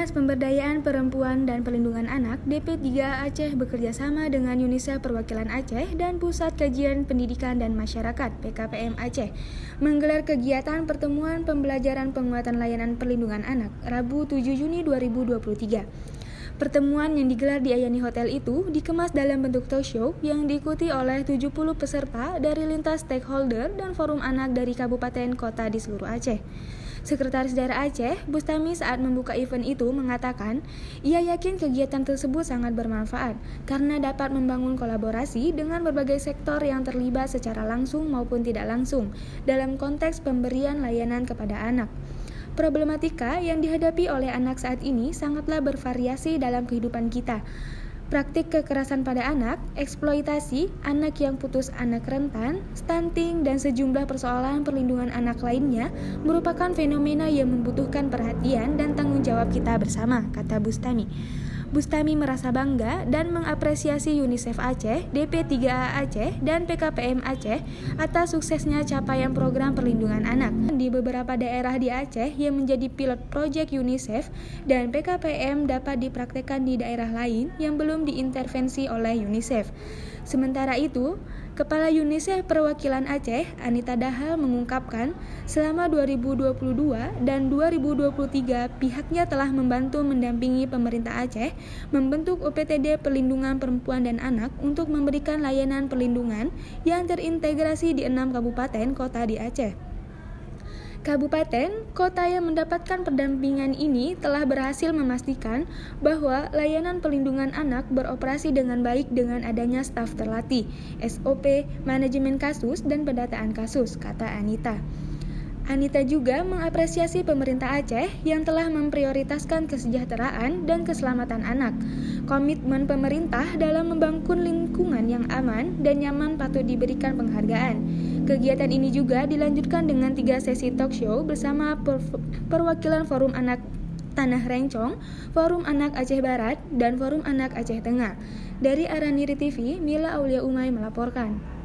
Dinas Pemberdayaan Perempuan dan Perlindungan Anak (DP3A Aceh bekerja sama dengan UNICEF Perwakilan Aceh dan Pusat Kajian Pendidikan dan Masyarakat (PKPM Aceh) menggelar kegiatan pertemuan pembelajaran penguatan layanan perlindungan anak Rabu 7 Juni 2023. Pertemuan yang digelar di Ayani Hotel itu dikemas dalam bentuk talk show yang diikuti oleh 70 peserta dari lintas stakeholder dan forum anak dari kabupaten kota di seluruh Aceh. Sekretaris Daerah Aceh, Bustami saat membuka event itu mengatakan, ia yakin kegiatan tersebut sangat bermanfaat karena dapat membangun kolaborasi dengan berbagai sektor yang terlibat secara langsung maupun tidak langsung dalam konteks pemberian layanan kepada anak. Problematika yang dihadapi oleh anak saat ini sangatlah bervariasi dalam kehidupan kita. Praktik kekerasan pada anak, eksploitasi, anak yang putus anak rentan, stunting, dan sejumlah persoalan perlindungan anak lainnya merupakan fenomena yang membutuhkan perhatian dan tanggung jawab kita bersama, kata Bustami. Bustami merasa bangga dan mengapresiasi UNICEF Aceh, DP3A Aceh, dan PKPM Aceh atas suksesnya capaian program perlindungan anak di beberapa daerah di Aceh yang menjadi pilot proyek UNICEF dan PKPM dapat dipraktekkan di daerah lain yang belum diintervensi oleh UNICEF. Sementara itu, Kepala UNICEF Perwakilan Aceh, Anita Dahal mengungkapkan, selama 2022 dan 2023 pihaknya telah membantu mendampingi pemerintah Aceh membentuk UPTD Perlindungan Perempuan dan Anak untuk memberikan layanan perlindungan yang terintegrasi di 6 kabupaten kota di Aceh. Kabupaten, kota yang mendapatkan pendampingan ini telah berhasil memastikan bahwa layanan perlindungan anak beroperasi dengan baik dengan adanya staf terlatih, SOP, manajemen kasus, dan pendataan kasus, kata Anita. Anita juga mengapresiasi pemerintah Aceh yang telah memprioritaskan kesejahteraan dan keselamatan anak. Komitmen pemerintah dalam membangun lingkungan yang aman dan nyaman patut diberikan penghargaan. Kegiatan ini juga dilanjutkan dengan 3 sesi talk show bersama perwakilan Forum Anak Tanah Rencong, Forum Anak Aceh Barat, dan Forum Anak Aceh Tengah. Dari Araniri TV, Mila Aulia Umay melaporkan.